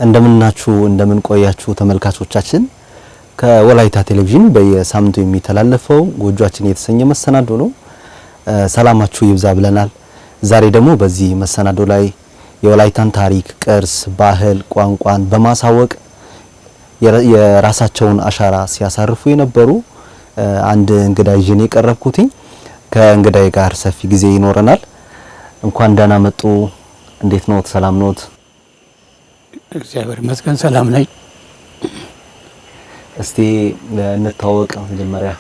እንደምናችሁ እንደምን ቆያችሁ ተመልካቾቻችን ከወላይታ ቴሌቪዥን በየሳምንቱ የሚተላለፈው ጎጆአችን የተሰኘ መሰናዶ ነው። ሰላማችሁ ይብዛ ብለናል። ዛሬ ደግሞ በዚህ መሰናዶ ላይ የወላይታን ታሪክ፣ ቅርስ፣ ባህል፣ ቋንቋን በማሳወቅ የራሳቸውን አሻራ ሲያሳርፉ የነበሩ አንድ እንግዳ ይዤን የቀረብኩት ከእንግዳዬ ጋር ሰፊ ጊዜ ይኖረናል። እንኳን ደህና መጡ። እንዴት ነው? ሰላም ነው? እግዚአብሔር ይመስገን ሰላም ነኝ። እስቲ እንተዋወቅ። መጀመሪያ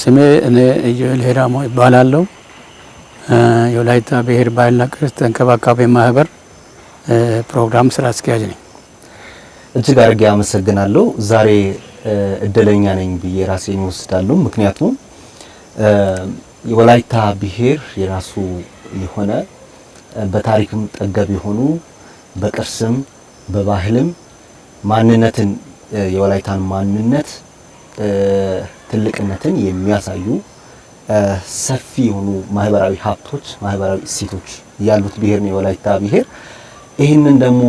ስሜ እኔ ኢዮኤል ሄራሞ ይባላለሁ። የወላይታ ብሔር ባህልና ቅርስ ተንከባካቢ ማህበር ፕሮግራም ስራ አስኪያጅ ነኝ። እጅግ አድርጌ አመሰግናለሁ። ዛሬ እድለኛ ነኝ ብዬ ራሴን ወስዳለሁ። ምክንያቱም የወላይታ ብሔር የራሱ የሆነ በታሪክም ጠገብ የሆኑ በቅርስም በባህልም ማንነትን የወላይታን ማንነት ትልቅነትን የሚያሳዩ ሰፊ የሆኑ ማህበራዊ ሀብቶች፣ ማህበራዊ እሴቶች ያሉት ብሔር ነው የወላይታ ብሔር። ይህንን ደግሞ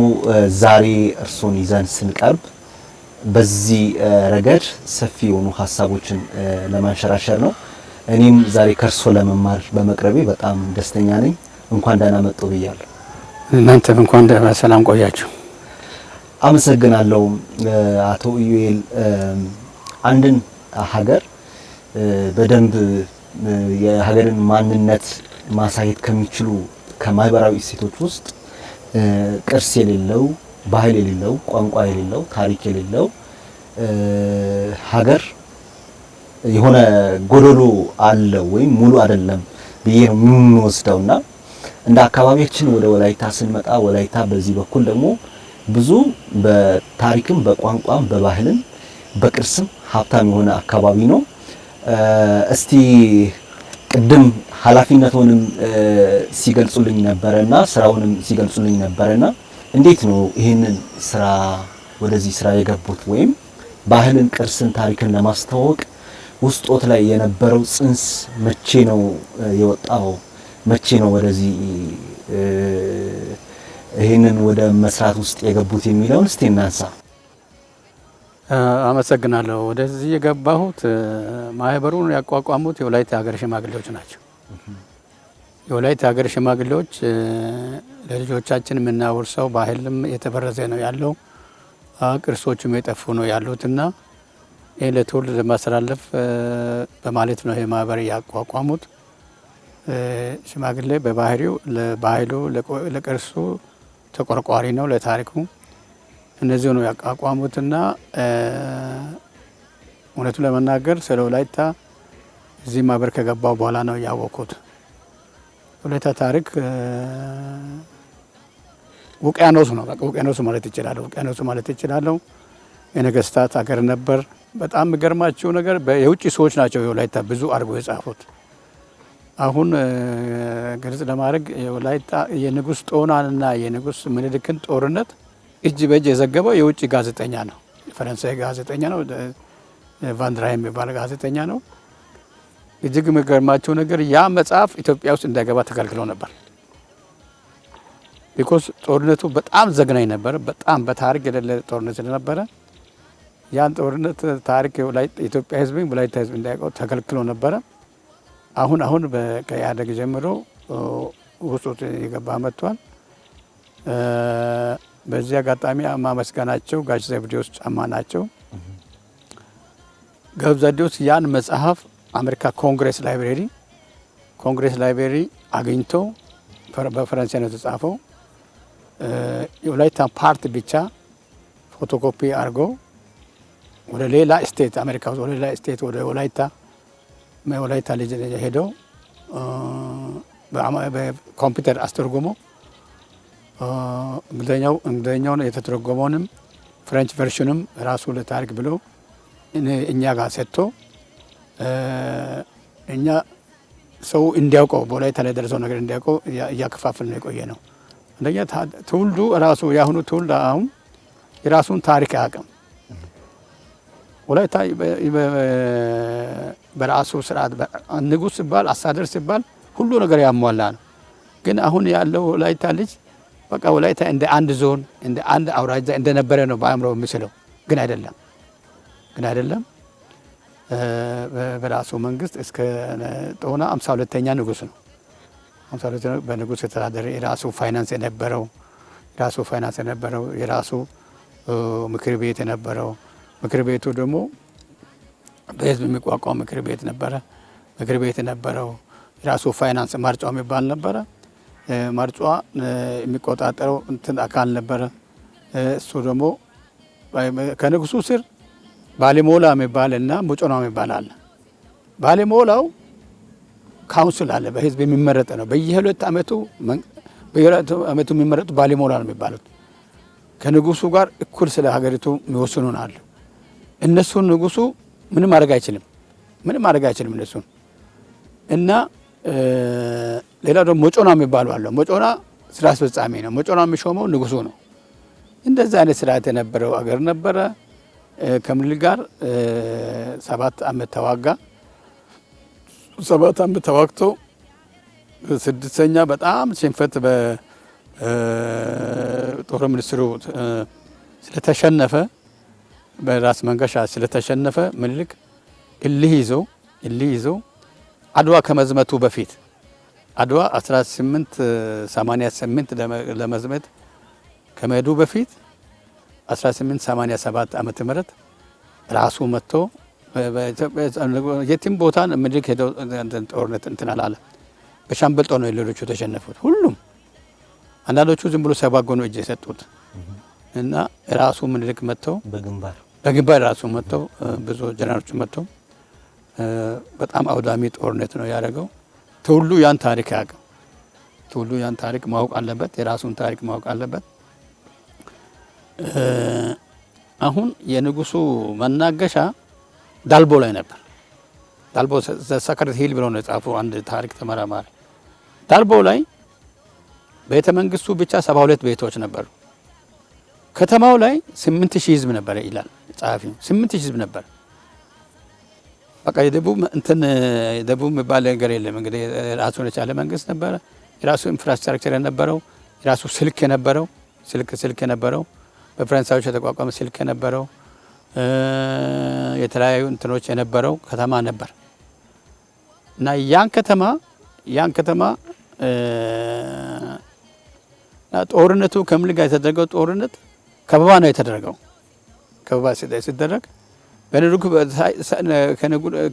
ዛሬ እርሶን ይዘን ስንቀርብ በዚህ ረገድ ሰፊ የሆኑ ሀሳቦችን ለማንሸራሸር ነው። እኔም ዛሬ ከርሶ ለመማር በመቅረቤ በጣም ደስተኛ ነኝ። እንኳን ደህና መጡ ብያለሁ። እናንተም እንኳን በሰላም ቆያችሁ። አመሰግናለሁ። አቶ ኢዮኤል አንድን ሀገር በደንብ የሀገርን ማንነት ማሳየት ከሚችሉ ከማህበራዊ እሴቶች ውስጥ ቅርስ የሌለው፣ ባህል የሌለው፣ ቋንቋ የሌለው፣ ታሪክ የሌለው ሀገር የሆነ ጎዶሎ አለው ወይም ሙሉ አይደለም ብዬ ነው የምንወስደውና እንደ አካባቢያችን ወደ ወላይታ ስንመጣ ወላይታ በዚህ በኩል ደግሞ ብዙ በታሪክም በቋንቋም በባህልም በቅርስም ሀብታም የሆነ አካባቢ ነው። እስቲ ቅድም ኃላፊነቱንም ሲገልጹልኝ ነበርና ስራውንም ሲገልጹልኝ ነበርና እንዴት ነው ይሄንን ስራ ወደዚህ ስራ የገቡት? ወይም ባህልን፣ ቅርስን፣ ታሪክን ለማስተዋወቅ ውስጦት ላይ የነበረው ጽንስ መቼ ነው የወጣው? መቼ ነው ወደዚህ ይሄንን ወደ መስራት ውስጥ የገቡት የሚለውን እስቲ እናንሳ። አመሰግናለሁ። ወደዚህ የገባሁት ማህበሩን ያቋቋሙት የወላይታ ሀገር ሽማግሌዎች ናቸው። የወላይታ ሀገር ሽማግሌዎች ለልጆቻችን የምናወርሰው ባህልም የተበረዘ ነው ያለው፣ ቅርሶቹም የጠፉ ነው ያሉትና ይህ ለትውልድ ለማስተላለፍ በማለት ነው ይሄ ማህበር ያቋቋሙት። ሽማግሌ በባህሪው ለባህሉ ለቅርሱ ተቆርቋሪ ነው፣ ለታሪኩ እነዚህ ነው ያቋቋሙትና እውነቱ ለመናገር ስለ ወላይታ እዚህ ማህበር ከገባው በኋላ ነው ያወቅኩት። ወላይታ ታሪክ ውቅያኖስ ነው። በቃ ውቅያኖስ ማለት ይችላል። ውቅያኖስ ማለት ይችላል። የነገስታት ሀገር ነበር። በጣም የሚገርማቸው ነገር የውጭ ሰዎች ናቸው የወላይታ ብዙ አድርጎ የጻፉት። አሁን ግልጽ ለማድረግ የወላይታ የንጉስ ጦናንና የንጉስ ምኒልክን ጦርነት እጅ በእጅ የዘገበው የውጭ ጋዜጠኛ ነው። የፈረንሳይ ጋዜጠኛ ነው። ቫንድራ የሚባል ጋዜጠኛ ነው። እጅግ የሚገርማቸው ነገር ያ መጽሐፍ ኢትዮጵያ ውስጥ እንዳይገባ ተከልክሎ ነበር። ቢኮዝ ጦርነቱ በጣም ዘግናኝ ነበር። በጣም በታሪክ የሌለ ጦርነት ስለነበረ ያን ጦርነት ታሪክ ኢትዮጵያ ህዝብ ወላይታ ህዝብ እንዳይቀው ተከልክሎ ነበረ። አሁን ከኢህአዴግ ጀምሮ ውስጥ የገባ መጥቷል። በዚህ አጋጣሚ ማመስገናቸው ጋሽ ዘብዴዎስ ጫማ ናቸው። ጋሽ ዘብዴዎስ ያን መጽሐፍ አሜሪካ ኮንግሬስ ላይብሬሪ አግኝቶ በፈረንሳይ ነው የተጻፈው። የወላይታ ፓርት ብቻ ፎቶኮፒ አድርጎ ወደ ሌላ ስቴት አሜሪካ ውስጥ ወደ ሌላ ስቴት ወደ ወላይታ ልጅ ሄደው በኮምፒውተር አስተርጎሞ እንግሊዝኛውን የተተረጎመውንም ፍሬንች ቨርሽንም ራሱ ለታሪክ ብሎ እኛ ጋር ሰጥቶ እኛ ሰው እንዲያውቀው በወላይታ ላይ ደረሰው ነገር እንዲያውቀው እያከፋፈል ነው የቆየ ነው። አንደኛ ትውልዱ ራሱ የአሁኑ ትውልድ አሁን የራሱን ታሪክ አያውቅም። ወላይታ በራሱ ስርዓት ንጉስ ሲባል አሳደር ሲባል ሁሉ ነገር ያሟላ ነው። ግን አሁን ያለው ወላይታ ልጅ በቃ ወላይታ እንደ አንድ ዞን እንደ አንድ አውራጃ እንደነበረ ነው በአእምሮ የሚስለው። ግን አይደለም። በራሱ መንግስት እስከ ጦና 52ኛ ንጉስ ነው። 52 በንጉስ የተዳደረ የራሱ ፋይናንስ የነበረው የራሱ ምክር ቤት የነበረው ምክር ቤቱ ደግሞ በህዝብ የሚቋቋም ምክር ቤት ነበረው። የራሱ ፋይናንስ ማርጫው የሚባል ነበረ። ማርጫ የሚቆጣጠረው እንትን አካል ነበረ። እሱ ደግሞ ከንጉሱ ስር ባሊሞላ የሚባልና ሙጮና የሚባል አለ። ባሊሞላው ካውንስል አለ፣ በህዝብ የሚመረጥ ነው። በየሁለት ዓመቱ የሚመረጡ ባሊሞላ ነው የሚባሉት። ከንጉሱ ጋር እኩል ስለ ሀገሪቱ የሚወስኑ አሉ። እነሱን ንጉሱ ምንም ማድረግ አይችልም እነሱን እና ሌላው ደግሞ ሞጮና የሚባሉ አለ። ሞጮና ስራ አስፈጻሚ ነው። ሞጮና የሚሾመው ንጉሱ ነው። እንደዛ አይነት ስርዓት የነበረው አገር ነበረ። ከምኒልክ ጋር 7 ዓመት ተዋጋ። 7 ዓመት ተዋግቶ 6ኛ በጣም ሽንፈት በጦር ሚኒስትሩ ስለተሸነፈ በራስ መንገሻ ስለተሸነፈ ምኒልክ እልህ ይዞ አድዋ ከመዝመቱ በፊት አድዋ 1888 ለመዝመት ከመሄዱ በፊት 1887 ዓመተ ምህረት ራሱ መጥቶ የትም ቦታ ምኒልክ ሄደው ጦርነት እንትን አላለ። በሻምበል ጦር ነው ሌሎቹ ተሸነፉት። ሁሉም አንዳንዶቹ ዝም ብሎ ሰባጎ ነው እጅ የሰጡት እና ራሱ ምኒልክ መጥተው በግንባር ራሱ መጥተው ብዙ ጀነራሎች መጥተው በጣም አውዳሚ ጦርነት ነው ያደረገው። ትውልዱ ያን ታሪክ ያውቃል። ትውልዱ ያን ታሪክ ማወቅ አለበት። የራሱን ታሪክ ማወቅ አለበት። አሁን የንጉሱ መናገሻ ዳልቦ ላይ ነበር። ዳልቦ ሰከረት ሂል ብለው ነው የጻፈው አንድ ታሪክ ተመራማሪ። ዳልቦ ላይ ቤተ መንግስቱ ብቻ 72 ቤቶች ነበሩ። ከተማው ላይ 8000 ህዝብ ነበር ይላል ጸሐፊው። 8000 ህዝብ ነበር። በቃ የደቡብ የሚባል ነገር የለም። እንግዲህ ራሱን የቻለ መንግስት ነበረ። የራሱ ኢንፍራስትራክቸር የነበረው፣ የራሱ ስልክ የነበረው በፈረንሳዮች የተቋቋመ ስልክ የነበረው፣ የተለያዩ እንትኖች የነበረው ከተማ ነበር እና ያን ከተማ ጦርነቱ ከምኒልክ ጋር የተደረገው ጦርነት ከበባ ነው የተደረገው። ከበባ ሲደረግ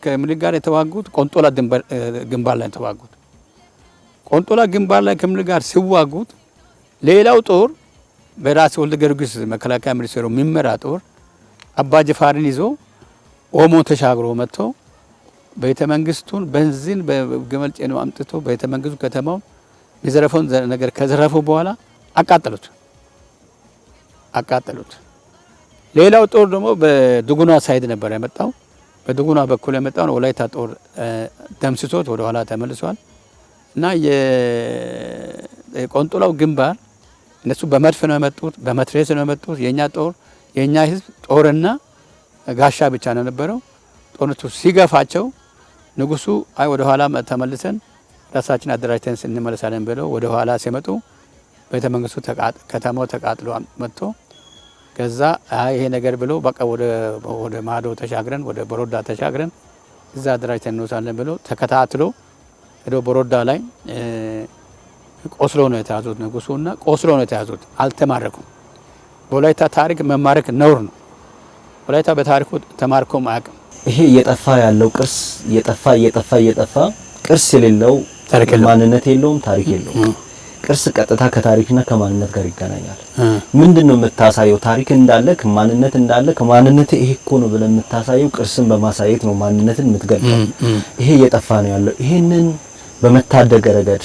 ከምኒልክ ጋር የተዋጉት ቆንጦላ ግንባር ላይ የተዋጉት። ቆንጦላ ግንባር ላይ ከምኒልክ ጋር ሲዋጉት ሌላው ጦር በራስ ወልደ ጊዮርጊስ መከላከያ ሚኒስቴሩ የሚመራ ጦር አባ ጅፋርን ይዞ ኦሞ ተሻግሮ መጥቶ ቤተ መንግስቱን በንዚን በግመል ጭነው አምጥቶ ቤተ መንግስቱ ከተማው የዘረፈውን ነገር ከዘረፉ በኋላ አቃጠሉት። ሌላው ጦር ደግሞ በድጉና ሳይድ ነበር የመጣው። በድጉና በኩል የመጣው ነው ወላይታ ጦር ደምስሶት ወደ ኋላ ተመልሷል እና የቆንጦላው ግንባር እነሱ በመድፍ ነው የመጡት፣ በመትረየስ ነው የመጡት። የኛ ህዝብ ጦርና ጋሻ ብቻ ነው የነበረው። ጦርነቱ ሲገፋቸው ንጉሱ አይ ወደ ኋላ ተመልሰን ራሳችን አደራጅተን እንመለሳለን ብለው ወደ ኋላ ሲመጡ ቤተ መንግስቱ ከተማው ተቃጥሎ መጥቶ ከዛ ይሄ ነገር ብለው በቃ ወደ ማዶ ተሻግረን ወደ ቦሮዳ ተሻግረን እዛ አደራጅተን እንወሳለን ብለው ተከታትሎ ሄዶ ቦሮዳ ላይ ቆስሎ ነው የተያዙት። ንጉሱና ቆስሎ ነው የተያዙት። አልተማረኩም። በወላይታ ታሪክ መማረክ ነውር ነው። ወላይታ በታሪኩ ተማርኮም አያውቅም። ይሄ እየጠፋ ያለው ቅርስ እየጠፋ ቅርስ የሌለው ማንነት የለውም፣ ታሪክ የለውም። ቅርስ ቀጥታ ከታሪክና ከማንነት ጋር ይገናኛል። ምንድነው የምታሳየው? ታሪክ እንዳለ ከማንነት እንዳለ ከማንነት ይሄ እኮ ነው ብለን የምታሳየው ቅርስን በማሳየት ነው ማንነትን የምትገልጸው። ይሄ እየጠፋ ነው ያለው። ይሄንን በመታደግ ረገድ፣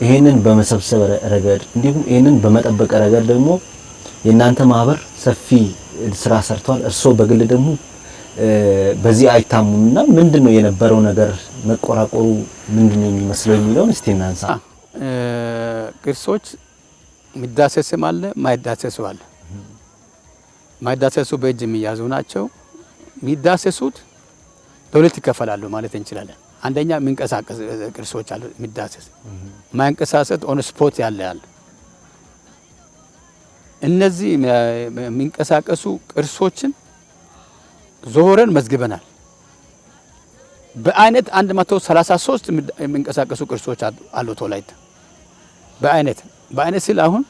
ይሄንን በመሰብሰብ ረገድ፣ እንዲሁም ይሄንን በመጠበቅ ረገድ ደግሞ የእናንተ ማህበር ሰፊ ስራ ሰርቷል። እርሶ በግል ደግሞ በዚህ አይታሙና ምንድነው የነበረው ነገር መቆራቆሩ ምንድነው የሚመስለው የሚለውን እስቲ እናንሳ። ቅርሶች የሚዳሰስም አለ፣ ማይዳሰሱ አለ። ማይዳሰሱ በእጅ የሚያዙ ናቸው። የሚዳሰሱት በሁለት ይከፈላሉ ማለት እንችላለን። አንደኛ የሚንቀሳቀስ ቅርሶች አሉ፣ የሚዳሰስ ማይንቀሳቀስ ኦን ስፖት ያለ እነዚህ የሚንቀሳቀሱ ቅርሶችን ዞረን መዝግበናል። በአይነት 133 የሚንቀሳቀሱ ቅርሶች አሉት ወላይታ። በአይነት ስል አሁን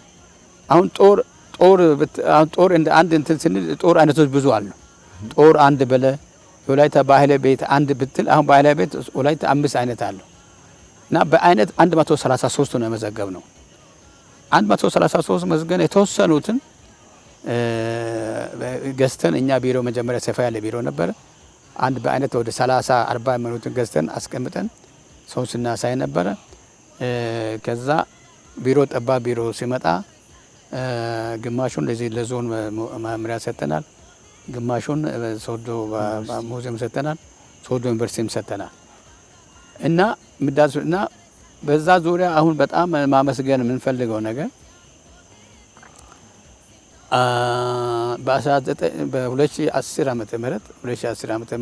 ጦር እንደ አንድ እንትን ስንል ጦር አይነቶች ብዙ አሉ። ጦር አንድ በለ ወላይታ ባህላዊ ቤት አንድ ብትል አሁን ባህላዊ ቤት ወላይታ 5 አይነት አለው እና በአይነት 133 ነው የመዘገብነው። 133 መዝገን የተወሰኑትን ገዝተን እኛ ቢሮ መጀመሪያ ሰፋ ያለ ቢሮ ነበረ። አንድ በአይነት ወደ 30 40 የሚሆኑትን ገዝተን አስቀምጠን ሰው ስናሳይ ነበረ። ከዛ ቢሮ ጠባብ ቢሮ ሲመጣ ግማሹን ለዚህ ለዞን መምሪያ ሰጥተናል፣ ግማሹን ሶዶ ሙዚየም ሰጥተናል፣ ሶዶ ዩኒቨርሲቲም ሰጥተናል እና በዛ ዙሪያ አሁን በጣም ማመስገን የምንፈልገው ነገር በ2010 ዓመተ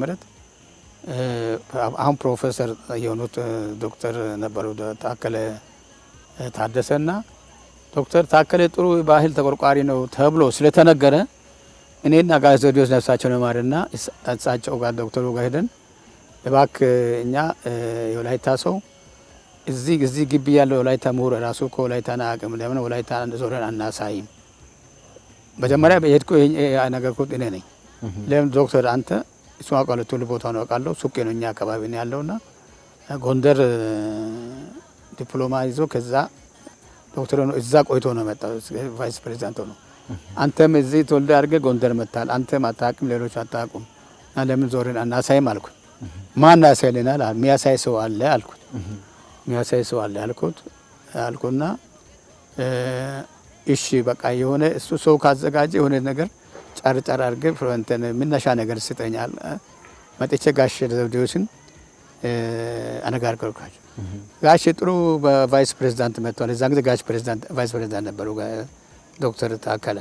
ምህረት አሁን ፕሮፌሰር የሆኑት ዶክተር ነበሩ ታከለ ታደሰና ዶክተር ታከለ ጥሩ ባህል ተቆርቋሪ ነው ተብሎ ስለተነገረ እኔና ጋር ዘዲዮስ ነፍሳቸው ነው ማርና እሳቸው ጋር ዶክተሩ ጋር ሄደን እባክህ እኛ የወላይታ ሰው እዚህ ግቢ ያለው ወላይታ ምሁር ራሱ ከወላይታና አቅም ለምን ወላይታ ዞረን አናሳይም? መጀመሪያ በሄድኩ ያነገርኩት እኔ ነኝ። ለምን ዶክተር አንተ እሱ አውቃለሁ፣ ቶሎ ቦታው ነው አውቃለሁ፣ ሱቄ ነው እኛ አካባቢ ነው ያለውና ጎንደር ዲፕሎማ ይዞ ከዛ ዶክተር ነው እዛ ቆይቶ ነው መጣው ቫይስ ፕሬዝዳንት ነው። አንተም እዚህ ተወልደ አድርገህ ጎንደር መጣል፣ አንተም አታውቅም፣ ሌሎች አታውቁም እና ለምን ዞረን አናሳይም አልኩት። ማን ያሳይልናል? የሚያሳይ ሰው አለ አልኩት። የሚያሳይ ሰው አለ አልኩና እሺ በቃ የሆነ እሱ ሰው ካዘጋጀ የሆነ ነገር ጫር አድርገህ ፍሮንተን ምንነሻ ነገር ስጠኛል። መጥቼ ጋሽ ዘውዴዎስን አነጋገርኳቸው። ጋሽ ጥሩ በቫይስ ፕሬዝዳንት መጥቷል። እዛን ጊዜ ጋሽ ቫይስ ፕሬዝዳንት ነበሩ ዶክተር ታከለ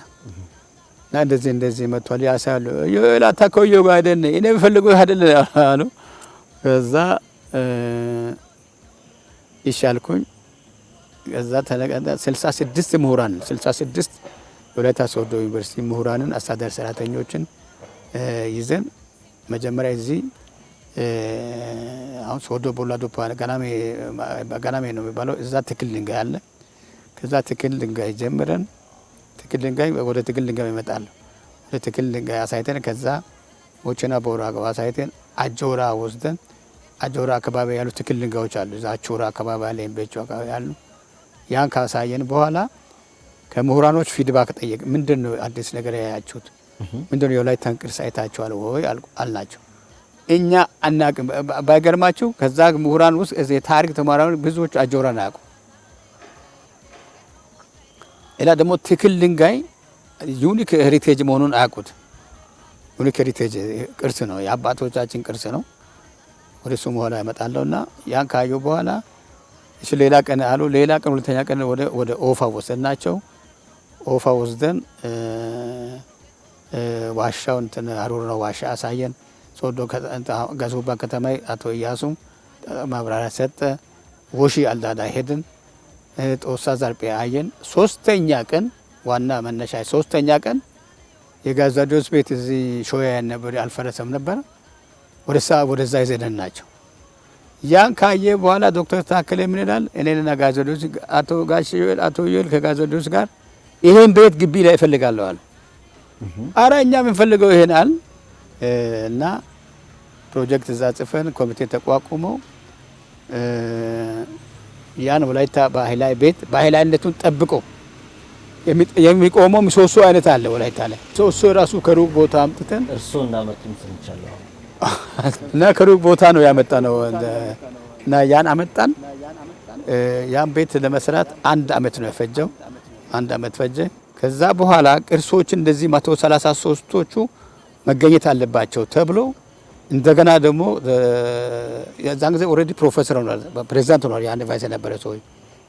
እና እንደዚህ መጥቷል ያሳያሉ። ይላ ታከዩ ጋደን እኔ በፈልገው አይደል አሉ። ከዛ ይሻልኩኝ ከዛ ተነቀደ 66 ምሁራን 66 ወላይታ ሶዶ ዩኒቨርሲቲ ምሁራንን አስተዳደር ሰራተኞችን ይዘን መጀመሪያ እዚህ አሁን ሶዶ ቦላዶ ጋናሜ ነው የሚባለው እዛ ትክል ድንጋይ አለ። ከዛ ትክል ድንጋይ ጀምረን ወደ ትክል ድንጋይ ይመጣል። ወደ ትክል ድንጋይ አሳይተን ከዛ ሞቸና ቦራ አሳይተን አጆራ ወስደን አጆራ አካባቢ ያሉ ትክል ድንጋዮች አሉ። እዛ አቾራ አካባቢ ያለ ቤቾ አካባቢ ያሉ ያን ካሳየን በኋላ ከምሁራኖች ፊድባክ ጠየቅ። ምንድነው አዲስ ነገር ያያችሁት? ምንድነው የወላይታን ቅርስ አይታችኋል ወይ አልናቸው። እኛ አናቅም። ባይገርማችሁ ከዛ ምሁራን ውስጥ እዚህ ታሪክ ተማሪዎች ብዙዎች አጆራን አያውቁም። ሌላ ደግሞ ትክል ድንጋይ ዩኒክ ሄሪቴጅ መሆኑን አያውቁት። ዩኒክ ሄሪቴጅ ቅርስ ነው፣ የአባቶቻችን ቅርስ ነው። ወደ እሱ በኋላ ያመጣለውና ያን ካዩ በኋላ እሺ ሌላ ቀን አሉ። ሌላ ቀን ሁለተኛ ቀን ወደ ኦፋ ወሰድናቸው። ኦፋ ወስደን ዋሻው እንትን አሩራ ዋሻ አሳየን። ሶዶ ጋዙባ ከተማ አቶ ኢያሱ ማብራሪያ ሰጠ። ወሺ አልዳዳ ሄድን። ጦሳ ዛርጴ አየን። ሶስተኛ ቀን ዋና መነሻ ሶስተኛ ቀን የጋዛዶስ ቤት እዚህ ሾያ ነበር አልፈረሰም ነበር። ወደዛ ይዘን ናቸው። ያን ካየ በኋላ ዶክተር ታከለ ምን ይላል? እኔና ጋዛዶስ አቶ ዮል ከጋዛዶስ ጋር ይሄን ቤት ግቢ ላይ እፈልጋለሁ አለ። አረ እኛ የምንፈልገው ይሄን አለ እና ፕሮጀክት እዛ ጽፈን ኮሚቴ ተቋቁመው ያን ወላይታ ባህላዊ ቤት ባህላዊነቱን ጠብቆ የሚቆመው ምሰሶ አይነት አለ ወላይታ ላይ ምሰሶ ራሱ ከሩቅ ቦታ አምጥተን እርሶ እንዳመጡም ሰምቻለሁ እና ከሩቅ ቦታ ነው ያመጣ ነው እና ያን አመጣን። ያን ቤት ለመስራት 1 አመት ነው የፈጀው። 1 አመት ፈጀ። ከዛ በኋላ ቅርሶች እንደዚህ 133ቶቹ መገኘት አለባቸው ተብሎ እንደገና ደግሞ የዛን ጊዜ ኦሬዲ ፕሮፌሰር ሆኗል፣ ፕሬዝዳንት ሆኗል። ያን ቫይስ የነበረ ሰው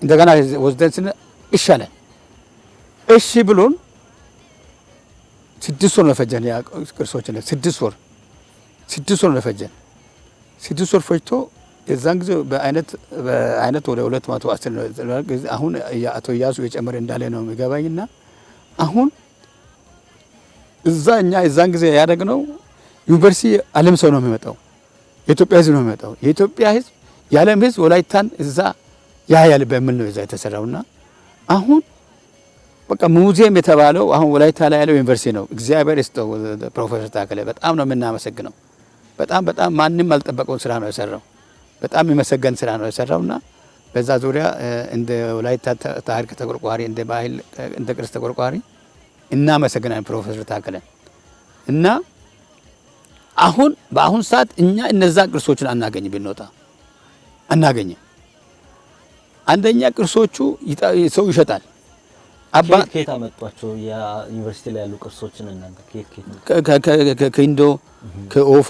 እንደገና ወስደን ስነ ይሻላል እሺ ብሎን 6 ወር ነው ፈጀን። ያ ቅርሶች 6 ወር ነው ፈጀን። 6 ወር ፈጅቶ የዛን ጊዜ በአይነት ወደ 210 ነው። አሁን አቶ ኢያሱ የጨመረ እንዳለ ነው የሚገባኝና አሁን እዛ እኛ የዛን ጊዜ ያደረግነው ዩኒቨርሲቲ ዓለም ሰው ነው የሚመጣው፣ የኢትዮጵያ ህዝብ ነው የሚመጣው። የኢትዮጵያ ህዝብ የዓለም ህዝብ ወላይታን እዛ ያያል በሚል ነው እዛ የተሰራውና አሁን በቃ ሙዚየም የተባለው አሁን ወላይታ ላይ ያለው ዩኒቨርሲቲ ነው። እግዚአብሔር ይስጠው ፕሮፌሰር ታከለ በጣም ነው የምናመሰግነው። በጣም ማንም አልጠበቀውን ስራ ነው የሰራው። በጣም የሚመሰገን ስራ ነው የሰራውና በዛ ዙሪያ እንደ ወላይታ ታሪክ ተቆርቋሪ እንደ ባህል እንደ ቅርስ ተቆርቋሪ እናመሰግናለን ፕሮፌሰር ታከለ እና በአሁን ሰዓት እኛ እነዛ ቅርሶችን አናገኝ ብንወጣ አናገኝም። አንደኛ ቅርሶቹ ሰው ይሸጣል። ከየት አመጧቸው? የዩኒቨርሲቲ ላይ ያሉ ቅርሶችን እናንተ ከኪንዶ ከኦፋ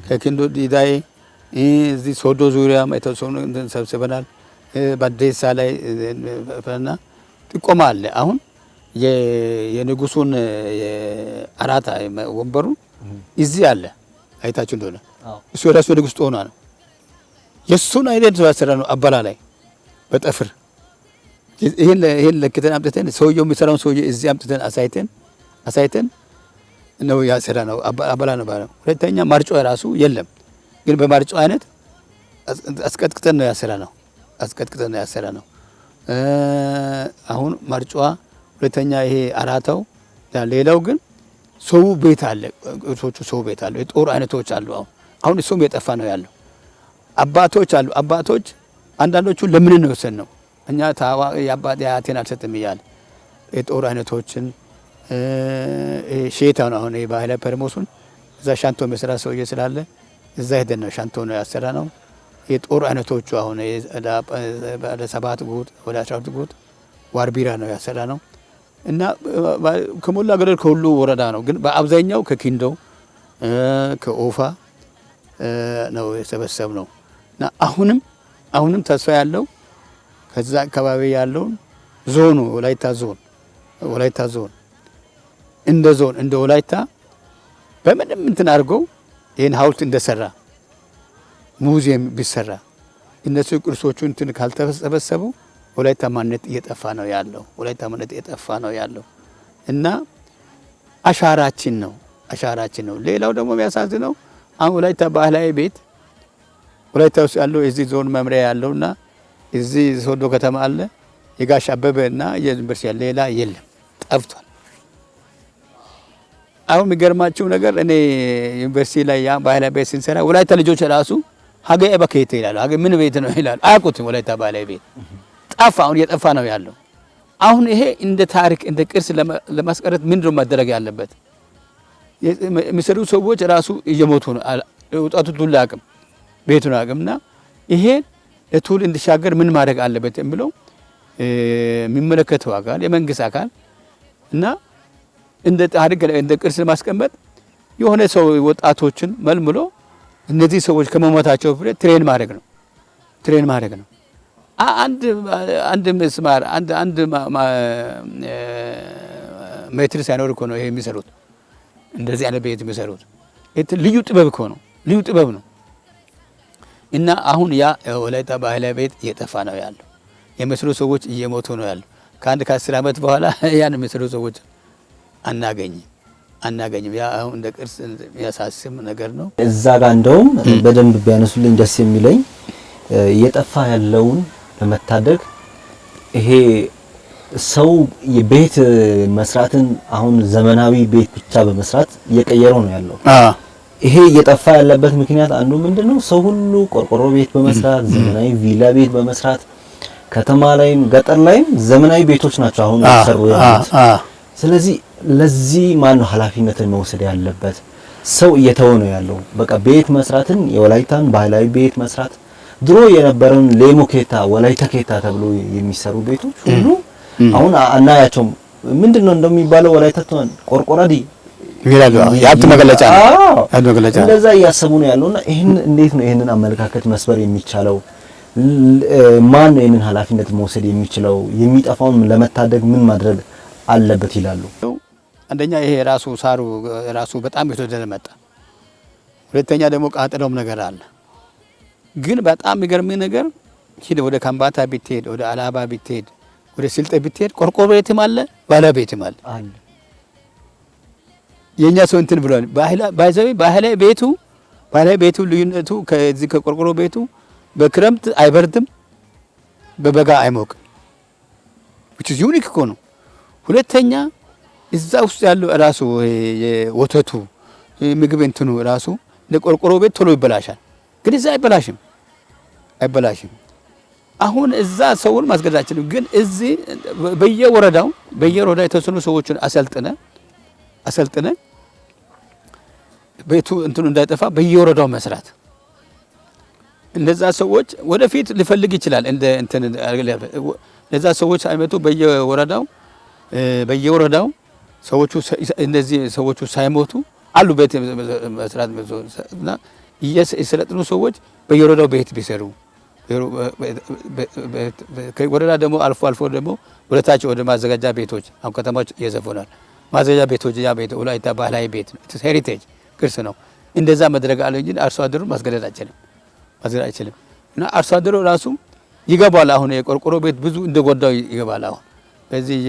ከኪንዶ ዲዳይ እዚህ ሶዶ ዙሪያ የተወሰኑ ሰብስበናል። በአዲስ ላይ ፈና ጥቆማ አለ። አሁን የንጉሱን አራታ ወንበሩ እዚህ አለ አይታችሁ እንደሆነ እሱ ራሱ ንጉስ ጦና ነው። የሱን አይነት ያሰራ ነው አባላ ላይ በጠፍር ይሄን ለክተን አምጥተን ሰውየው የሚሰራውን ሰውዬ እዚህ አምጥተን አሳይተን ነው ያሰራ ነው አባላ ነው ባለው። ሁለተኛ ማርጮ ራሱ የለም፣ ግን በማርጮ አይነት አስቀጥቅተን ነው ያሰራ ነው። አሁን ማርጮ ሁለተኛ ይሄ አራታው ሌላው ግን ሰው ቤት አለ፣ ቅርሶቹ ሰው ቤት አለ። የጦር አይነቶች አሉ። አሁን እሱም የጠፋ ነው ያለው። አባቶች አሉ። አባቶች አንዳንዶቹ ለምን ነው የወሰድነው እኛ የአባቴ አያቴን አልሰጥም እያለ የጦር አይነቶችን ሼታ ነው። አሁን ባህላዊ ፐርሞሱን እዛ ሻንቶ መስራት ሰውዬ ስላለ እዛ ሄደን ነው ሻንቶ ነው ያሰራ ነው። የጦር አይነቶቹ አሁን ወደ 7 ጉጥ ወደ 12 ጉጥ ዋርቢራ ነው ያሰራ ነው እና ከሞላ ገደል ከሁሉ ወረዳ ነው፣ ግን በአብዛኛው ከኪንዶ ከኦፋ ነው የሰበሰብ ነው እና አሁንም ተስፋ ያለው ከዛ አካባቢ ያለውን ዞኑ ወላይታ ዞን እንደ ወላይታ በምንም እንትን አድርገው ይሄን ሐውልት እንደሰራ ሙዚየም ቢሰራ እነሱ ቅርሶቹ እንትን ካልተሰበሰቡ ወላይታ ማንነት እየጠፋ ነው ያለው እና አሻራችን ነው። ሌላው ደግሞ የሚያሳዝነው አሁን ወላይታ ባህላዊ ቤት ወላይታ ውስጥ ያለው እዚህ ዞን መምሪያ ያለውና እዚህ ሶዶ ከተማ አለ የጋሽ አበበና የዩኒቨርሲቲ ያለ ሌላ የለም፣ ጠፍቷል። አሁን የሚገርማችሁ ነገር እኔ ዩኒቨርሲቲ ላይ ያ ባህላዊ ቤት ስንሰራ ወላይታ ልጆች ራሱ ሀገ በከይተ ይላሉ። ሀገ ምን ቤት ነው ይላሉ፣ አያውቁትም። ወላይታ ባህላዊ ቤት ጠፋ፣ አሁን እየጠፋ ነው ያለው። አሁን ይሄ እንደ ታሪክ እንደ ቅርስ ለማስቀረት ምንድን ነው መደረግ ያለበት? የሚሰሩ ሰዎች ራሱ እየሞቱ ነው። ወጣቱ ቱላ አቅም ቤቱን አቅምና ይሄ ለቱል እንዲሻገር ምን ማድረግ አለበት የሚለው የሚመለከተው አካል የመንግስት አካል እና እንደ ታሪክ እንደ ቅርስ ለማስቀመጥ የሆነ ሰው ወጣቶችን መልምሎ እነዚህ ሰዎች ከመሞታቸው በፊት ትሬን ማድረግ ነው። አንድ ምስማር አንድ ሜትር ሳይኖር እኮ ነው ይሄ የሚሰሩት። እንደዚህ አይነት ቤት የሚሰሩት ልዩ ጥበብ ነው። እና አሁን ያ ወላይታ ባህላዊ ቤት እየጠፋ ነው ያለው። የሚሰሩ ሰዎች እየሞቱ ነው ያለው። ከ10 ዓመት በኋላ ያን የሚሰሩ ሰዎች አናገኝም። ያ አሁን እንደ ቅርስ የሚያሳስብ ነገር ነው። እዛ ጋር እንደውም በደንብ ቢያነሱልኝ ደስ የሚለኝ እየጠፋ ያለውን ለመታደግ ይሄ ሰው የቤት መስራትን አሁን ዘመናዊ ቤት ብቻ በመስራት እየቀየረው ነው ያለው። ይሄ እየጠፋ ያለበት ምክንያት አንዱ ምንድነው? ሰው ሁሉ ቆርቆሮ ቤት በመስራት ዘመናዊ ቪላ ቤት በመስራት ከተማ ላይም ገጠር ላይም ዘመናዊ ቤቶች ናቸው አሁን እየተሰሩ ያሉት። ስለዚህ ለዚህ ማን ነው ኃላፊነትን መውሰድ ያለበት? ሰው እየተወ ነው ያለው። በቃ ቤት መስራትን የወላይታን ባህላዊ ቤት መስራት ድሮ የነበረውን ሌሞ ኬታ ወላይታ ኬታ ተብሎ የሚሰሩ ቤቶች ሁሉ አሁን አናያቸውም። ምንድነው እንደሚባለው ወላይታ ቆርቆራዲ ይላሉ። ያንተ መገለጫ ነው። እንደዛ እያሰቡ ነው ያለውና እንዴት ነው ይሄንን አመለካከት መስበር የሚቻለው? ማን ነው ይሄንን ኃላፊነት መውሰድ የሚችለው? የሚጠፋውን ለመታደግ ምን ማድረግ አለበት ይላሉ? አንደኛ ይሄ ራሱ ሳሩ ራሱ በጣም የተወደደ መጣ። ሁለተኛ ደግሞ ቃጠሎም ነገር አለ። ግን በጣም የሚገርም ነገር ወደ ካምባታ ቢትሄድ ወደ አላባ ቢትሄድ ወደ ስልጤ ብትሄድ ቆርቆሮ ቤትም አለ፣ ባላ ቤትም አለ። የኛ ሰው እንትን ብሏል። ባህላዊ ቤቱ ልዩነቱ ከዚህ ከቆርቆሮ ቤቱ በክረምት አይበርድም፣ በበጋ አይሞቅም። which is unique እኮ ነው። ሁለተኛ እዛ ውስጥ ያለው ራሱ የወተቱ ምግብ እንትኑ ራሱ ለቆርቆሮ ቤት ቶሎ ይበላሻል፣ ግን እዛ አይበላሽም። አሁን እዛ ሰውን ማስገዳችን ግን እዚህ በየወረዳው የተወሰኑ ሰዎችን አሰልጥነ ቤቱ እንትኑ እንዳይጠፋ በየወረዳው መስራት። እነዛ ሰዎች ወደፊት ሊፈልግ ይችላል እንደ እንትን እነዛ ሰዎች አይመጡ በየወረዳው ሰዎቹ ሳይሞቱ አሉ ቤት መስራት እና የሰለጠኑ ሰዎች በየወረዳው ቤት ቢሰሩ ወረዳ ደግሞ አልፎ ደግሞ ወደታች ወደ ማዘጋጃ ቤቶች አሁን ከተማዎች እየዘፈናል። ማዘጋጃ ቤቶች ያ ቤት ወላይታ ባህላዊ ቤት ነው፣ ሄሪቴጅ ቅርስ ነው። እንደዛ መድረግ አለ እንጂ አርሶ አደሩ ማስገደድ አይችልም። እና አርሶ አደሩ ራሱ ይገባል። አሁን የቆርቆሮ ቤት ብዙ እንደጎዳው ይገባል። አሁን በዚህ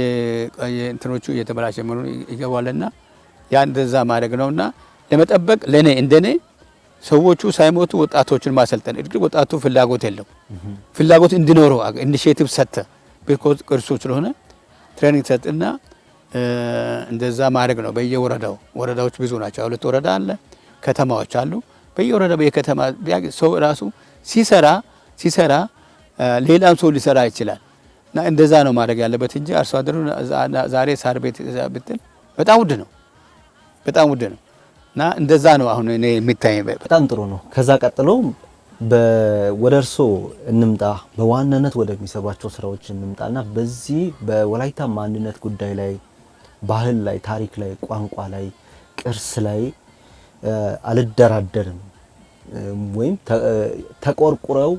የእንትኖቹ እየተበላሸ መሆኑ ይገባልና ያ እንደዛ ማድረግ ነውና ለመጠበቅ ለኔ እንደኔ ሰዎቹ ሳይሞቱ ወጣቶችን ማሰልጠን። እርግጥ ወጣቱ ፍላጎት የለው፣ ፍላጎት እንዲኖረው ኢኒሼቲቭ ሰጠ ቢኮዝ ቅርሱ ስለሆነ ትሬኒንግ ሰጥና እንደዛ ማድረግ ነው። ወረዳዎች ብዙ ናቸው። 2 ወረዳ አለ፣ ከተማዎች አሉ። በየወረዳው የከተማ ሰው ራሱ ሲሰራ ሌላም ሰው ሊሰራ ይችላል። እና እንደዛ ነው ማድረግ ያለበት እንጂ አርሶ አደሩ ዛሬ ሳር ቤት ብትል በጣም ውድ ነው። እና እንደዛ ነው አሁን እኔ የሚታይ። በጣም ጥሩ ነው። ከዛ ቀጥሎ ወደ እርሶ እንምጣ፣ በዋናነት ወደሚሰሯቸው ስራዎች እንምጣና በዚህ በወላይታ ማንነት ጉዳይ ላይ፣ ባህል ላይ፣ ታሪክ ላይ፣ ቋንቋ ላይ፣ ቅርስ ላይ አልደራደርም ወይም ተቆርቁረው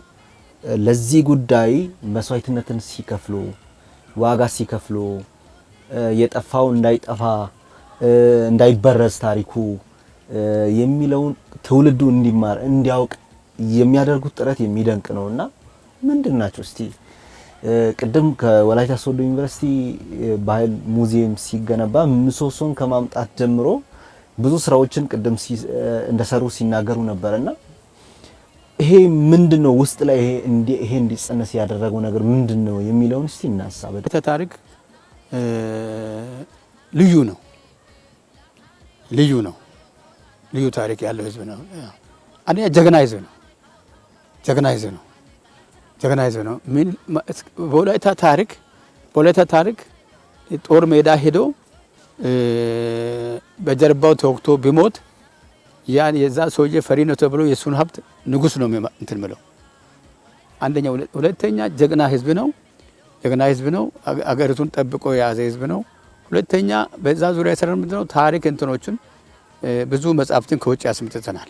ለዚህ ጉዳይ መስዋዕትነትን ሲከፍሉ፣ ዋጋ ሲከፍሉ፣ የጠፋው እንዳይጠፋ እንዳይበረዝ ታሪኩ የሚለውን ትውልዱ እንዲማር እንዲያውቅ የሚያደርጉት ጥረት የሚደንቅ ነውና ምንድን ናቸው እስቲ? ቅድም ከወላይታ ሶዶ ዩኒቨርሲቲ ባህል ሙዚየም ሲገነባ ምሰሶን ከማምጣት ጀምሮ ብዙ ስራዎችን ቅድም እንደሰሩ ሲናገሩ ነበርና ይሄ ምንድነው ውስጥ ላይ ይሄ እንዲጸነስ ያደረገው ነገር ምንድነው የሚለውን እስቲ እናሳብ። ታሪክ ልዩ ነው። ልዩ ታሪክ ያለው ህዝብ ነው። አንደኛ ጀግና ህዝብ ነው። ምን በወላይታ ታሪክ ጦር ሜዳ ሄዶ በጀርባው ተወግቶ ቢሞት ያን የዛ ሰውዬ ፈሪ ነው ተብሎ የሱን ሀብት ንጉስ ነው እንትን ምለው። አንደኛ። ሁለተኛ ጀግና ህዝብ ነው። አገሪቱን ጠብቆ የያዘ ህዝብ ነው። ሁለተኛ በዛ ዙሪያ የሰራን ምንድነው ታሪክ እንትኖችን ብዙ መጻፍትን ከውጭ አስምጥተናል።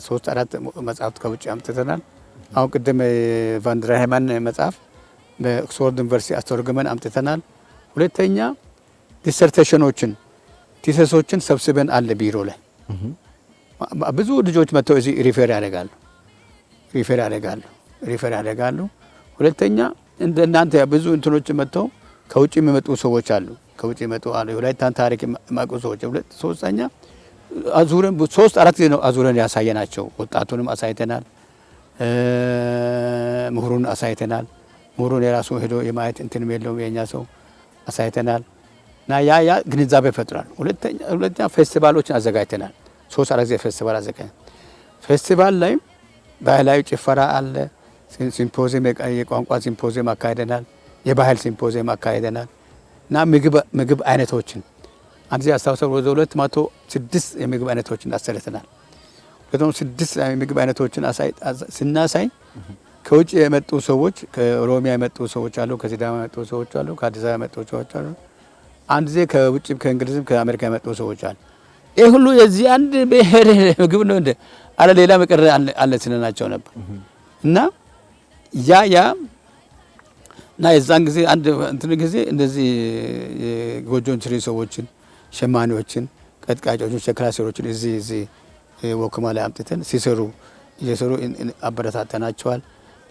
3-4 መጻፍት ከውጭ አምጥተናል። አሁን ቅድም ቫንድራሃይማን መጽሐፍ በኦክስፎርድ ዩኒቨርሲቲ አስተርጉመን አምጥተናል። ሁለተኛ ዲሰርቴሽኖችን ቲሰሶችን ሰብስበን አለ ቢሮ ላይ ብዙ ልጆች መጥተው እዚህ ሪፈር ያደርጋሉ። ሁለተኛ እንደናንተ ብዙ እንትኖች መጥተው ከውጭ የሚመጡ ሰዎች አሉ። የወላይታን ታሪክ የማያውቁ ሰዎች። ሶስተኛ አዙረን 3-4 ጊዜ ነው አዙረን ያሳየናቸው። ወጣቱንም አሳይተናል፣ ምሁሩን አሳይተናል። ምሁሩን የራሱ ሄዶ የማየት እንትን የለውም የኛ ሰው አሳይተናል። እና ያ ግንዛቤ ፈጥሯል። ሁለተኛ ፌስቲቫሎችን አዘጋጅተናል። 3-4 ጊዜ ፌስቲቫል አዘጋጅተናል። ፌስቲቫል ላይ ባህላዊ ጭፈራ አለ፣ ሲምፖዚየም፣ የቋንቋ ሲምፖዚየም አካሂደናል፣ የባህል ሲምፖዚየም አካሂደናል። እና ምግብ አይነቶችን አንድ ጊዜ አስታውሰው ወደ 206 የምግብ አይነቶችን አሰልጥነናል። 206 የምግብ አይነቶችን ስናሳይ ከውጭ የመጡ ሰዎች፣ ከኦሮሚያ የመጡ ሰዎች አሉ፣ ከሲዳማ የመጡ ሰዎች አሉ፣ ከአዲስ አበባ የመጡ ሰዎች አሉ። አንድ ጊዜ ከውጭ ከእንግሊዝም ከአሜሪካ የመጡ ሰዎች አሉ። ይህ ሁሉ የዚህ አንድ ብሔር ምግብ ነው እንደ አለ ሌላ መቀረ አለ ስለናቸው ነበር። እና ያ እና የዛን ጊዜ አንድ እንትን ጊዜ እንደዚህ የጎጆን ስሪ ሰዎችን፣ ሸማኔዎችን፣ ቀጥቃጮችን፣ ሸክላ ሰሪዎችን እዚህ ወክማ ላይ አምጥተን እየሰሩ አበረታተናቸዋል።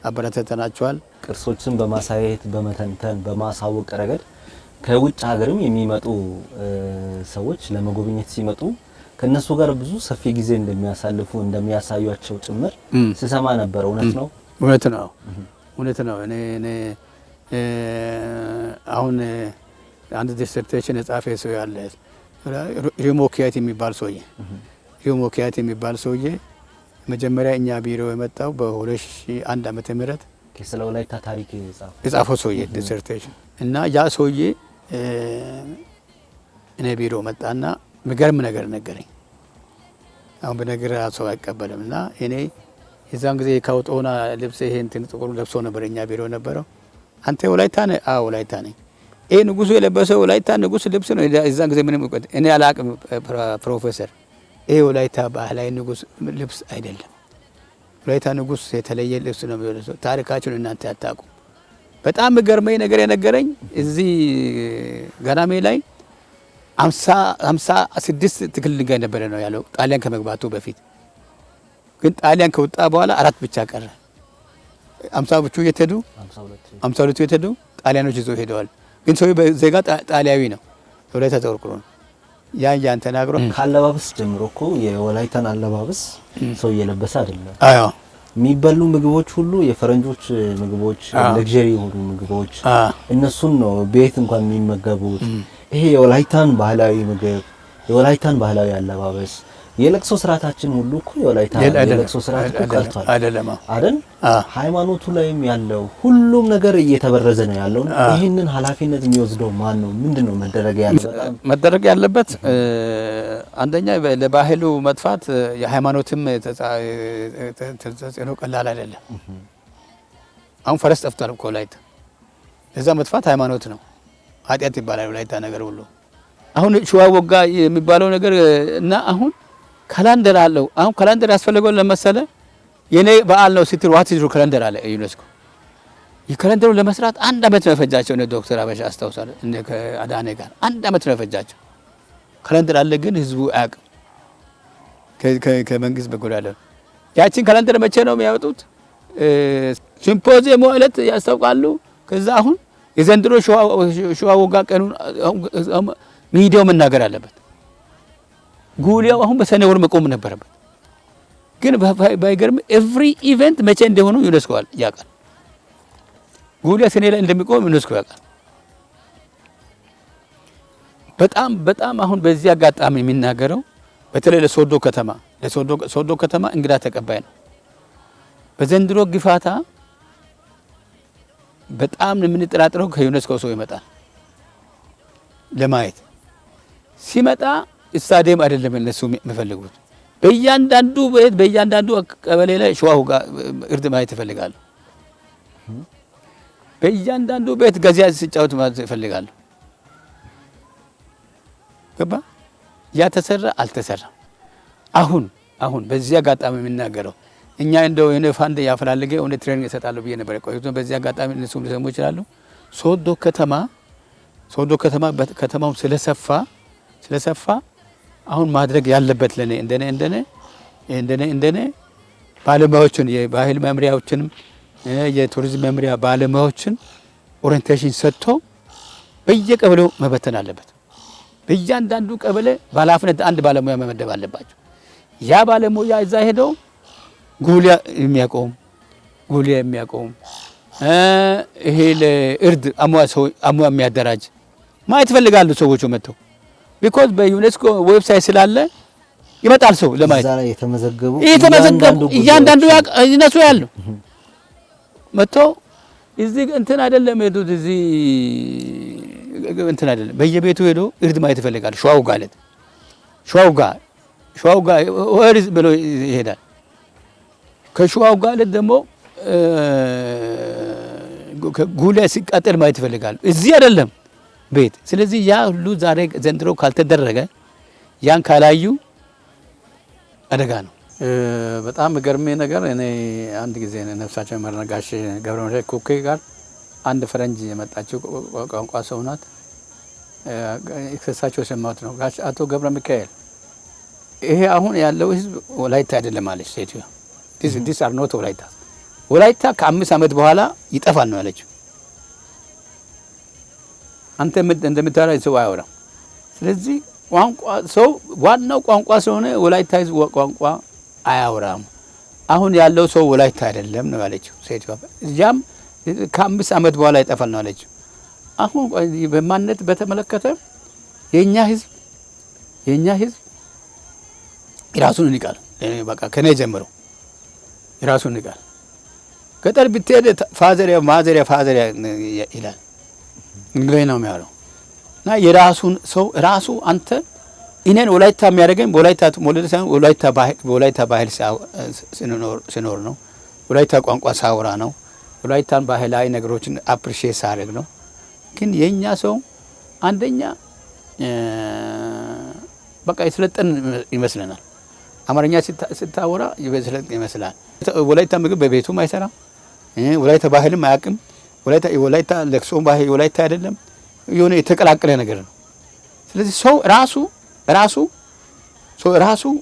አበረታተናቸዋል። ቅርሶችን በማሳየት በመተንተን በማሳወቅ ረገድ ከውጭ ሀገርም የሚመጡ ሰዎች ለመጎብኘት ሲመጡ ከነሱ ጋር ብዙ ሰፊ ጊዜ እንደሚያሳልፉ እንደሚያሳዩአቸው ጭምር ስሰማ ነበር። እውነት ነው? እውነት ነው። እውነት ነው። እኔ አሁን አንድ ዲሰርቴሽን የጻፈ ሰው ያለ ሪሞ ኪያት የሚባል ሰውዬ መጀመሪያ እኛ ቢሮ የመጣው በ2001 ዓመተ ምህረት ስለ ወላይታ ታሪክ የጻፈው ሰውዬ ዲሰርቴሽን እና ያ ሰውዬ እኔ ቢሮ መጣና ምገርም ነገር ነገረኝ። አሁን በነገር ሰው አይቀበልም እና እኔ የዛን ጊዜ ካውጦና ልብስ ይሄ እንትን ጥቁር ለብሶ ነበር እኛ ቢሮ ነበረው። አንተ ወላይታ ነህ? አዎ ወላይታ ነኝ። ይሄ ንጉሱ የለበሰው ወላይታ ንጉስ ልብስ ነው። የዛን ጊዜ ምንም እኔ አላቅም ፕሮፌሰር፣ ይሄ ወላይታ ባህላዊ ንጉስ ልብስ አይደለም። ወላይታ ንጉስ የተለየ ልብስ ነው የሚለብሰው። ታሪካችሁን እናንተ አታውቁም። በጣም ገርመኝ ነገር የነገረኝ እዚህ ገናሜ ላይ 56 ትክል ድንጋይ ነበረ ነው ያለው ጣሊያን ከመግባቱ በፊት። ግን ጣሊያን ከወጣ በኋላ 4 ብቻ ቀረ። 50ዎቹ የተዱ 52ቱ የተዱ ጣሊያኖች ይዘው ሄደዋል። ግን ሰው በዜጋ ጣሊያዊ ነው። ወላይታ ተቆርቁሮ ነው ያን ተናግሮ ካለባበስ ጀምሮ እኮ የወላይታን አለባበስ ሰው እየለበሰ አይደለም። አዎ የሚበሉ ምግቦች ሁሉ የፈረንጆች ምግቦች፣ ለግዠሪ የሆኑ ምግቦች እነሱን ነው ቤት እንኳን የሚመገቡት። ይሄ የወላይታን ባህላዊ ምግብ፣ የወላይታን ባህላዊ አለባበስ፣ የለቅሶ ስርዓታችን ሁሉ እኮ የወላይታ የለቅሶ ስርዓት እኮ ቀርቷል አይደል? ሃይማኖቱ ላይም ያለው ሁሉም ነገር እየተበረዘ ነው ያለው። ይሄንን ኃላፊነት የሚወስደው ማን ነው? ምንድነው መደረግ ያለበት? አንደኛ ለባህሉ መጥፋት የሃይማኖትም ተጽዕኖ ቀላል አይደለም። አሁን ፈረስ ጠፍቷል እኮ ወላይታ። ለዛ መጥፋት ሃይማኖት ነው፣ ኃጢአት ይባላል ወላይታ ነገር ሁሉ። አሁን ሸዋ ወጋ የሚባለው ነገር እና አሁን ካላንደር አለው። አሁን ካላንደር ያስፈልገው ለመሰለ የኔ በዓል ነው ስትል ዋት ኢዝ ካላንደር አለ ዩኔስኮ። የካላንደሩን ለመስራት 1 አመት ነው የፈጃቸው። እነ ዶክተር አበሻ አስታውሳለሁ እነ ከአዳኔ ጋር 1 አመት ነው የፈጃቸው። ካላንደር አለ ግን ህዝቡ አያውቅም። ከመንግስት በኩል ያለው ያቺን ካላንደር መቼ ነው የሚያወጡት? ሲምፖዚየም ዕለት ያስታውቃሉ። ከዛ አሁን የዘንድሮ ሸዋ ወጋ ቀኑን ሚዲያው መናገር አለበት። ጉሊያው አሁን በሰኔ ወር መቆም ነበረበት። ግን ባይገርም ኤቭሪ ኢቨንት መቼ እንደሆኑ ዩኔስኮ ያውቃል። ጉሊያ ሰኔ ላይ እንደሚቆም ዩኔስኮ ያውቃል። በጣም አሁን በዚህ አጋጣሚ የሚናገረው በተለይ ለሶዶ ከተማ እንግዳ ተቀባይ ነው። በዘንድሮ ግፋታ በጣም የምንጠራጥረው ከዩኔስኮ ሰው ይመጣል ለማየት። ሲመጣ ስታዲየም አይደለም እነሱ የሚፈልጉት። በእያንዳንዱ ቤት በእያንዳንዱ ቀበሌ ላይ ሸዋ ወጋ እርድ ማየት ይፈልጋሉ። በእያንዳንዱ ቤት ገዚያ ሲጫወት ማለት ይፈልጋሉ። ገባ? ያ ተሰራ አልተሰራም። አሁን በዚህ አጋጣሚ የምናገረው እኛ እንደው የኔ ፋንድ ያፈላልገ ወደ ትሬኒንግ እሰጣለሁ ብዬ ነበር ቆይቶ በዚህ አጋጣሚ እነሱ ሊሰሙ ይችላሉ። ሶዶ ከተማው ስለሰፋ አሁን ማድረግ ያለበት ለኔ እንደኔ ባለሙያዎችን የባህል መምሪያዎችንም የቱሪዝም መምሪያ ባለሙያዎችን ኦሪንቴሽን ሰጥቶ በየቀበሌው መበተን አለበት። በእያንዳንዱ ቀበሌ ባለሀብትነት አንድ ባለሙያ መመደብ አለባቸው። ያ ባለሙያ እዛ ሄደው ጉሊያ የሚያቆም ይሄ ለእርድ አሟ የሚያደራጅ ማየት ይፈልጋሉ ሰዎቹ መጥተው። ቢኮዝ በዩኔስኮ ዌብሳይት ስላለ ይመጣል ሰው ለማየት። ዛሬ የተመዘገቡ እያንዳንዱ እነሱ ያሉ መጥተው እዚህ እንትን አይደለም ሄዱት እዚህ እንትን አይደለም በየቤቱ ሄዶ እርድ ማየት ይፈልጋል። ሸዋውጋ ወርዝ ብሎ ይሄዳል። ከሸዋውጋ ደግሞ ጉሊያ ሲቃጠል ማየት ይፈልጋል። እዚህ አይደለም ቤት። ስለዚህ ያ ሁሉ ዛሬ ዘንድሮ ካልተደረገ ያን ካላዩ አደጋ ነው። በጣም ገርሜ ነገር እኔ አንድ ጊዜ ነፍሳቸው መርነጋሽ ገብረመድህን ኩኬ ጋር አንድ ፈረንጅ የመጣችው ቋንቋ ሰው ናት። እሳቸው የሰማሁት ነው። ጋሽ አቶ ገብረ ሚካኤል ይሄ አሁን ያለው ህዝብ ወላይታ አይደለም አለች ሴትዮዋ። ዲስ አር ኖት ወላይታ ወላይታ ከ5 ዓመት በኋላ ይጠፋል ነው ያለችው። አንተ እንደምታወራ ሰው አያወራም። ስለዚህ ቋንቋ ሰው ዋናው ቋንቋ ስለሆነ ወላይታ ህዝብ ቋንቋ አያወራም። አሁን ያለው ሰው ወላይታ አይደለም ነው ያለችው ሴቷ። እዚያም ከ5 ዓመት በኋላ ይጠፋል ነው ያለችው። አሁን በማንነት በተመለከተ የኛ ህዝብ ራሱን ይንቃል። በቃ ከኔ ጀምሮ ራሱን ይንቃል። ገጠር ብትሄድ ፋዘሪያ ማዘሪያ ይላል። እንግሊዝ ነው የሚያወራው። እና የራሱን ሰው ራሱ አንተ እኔን ወላይታ የሚያደርገኝ ወላይታ ሞለደ ሳይሆን ወላይታ ባህል ሲኖር ነው። ወላይታ ቋንቋ ሳውራ ነው። ወላይታን ባህላዊ ነገሮችን አፕሪሺየት ሳደርግ ነው። ግን የኛ ሰው አንደኛ በቃ የሰለጠን ይመስለናል። አማርኛ ስታወራ የሰለጠን ይመስላል። ወላይታ ምግብ በቤቱም አይሰራም። ወላይታ ባህልም አያውቅም። ወላይታ ለቅሶ ባህል ወላይታ አይደለም። የሆነ የተቀላቀለ ነገር ነው። ስለዚህ ሰው ራሱ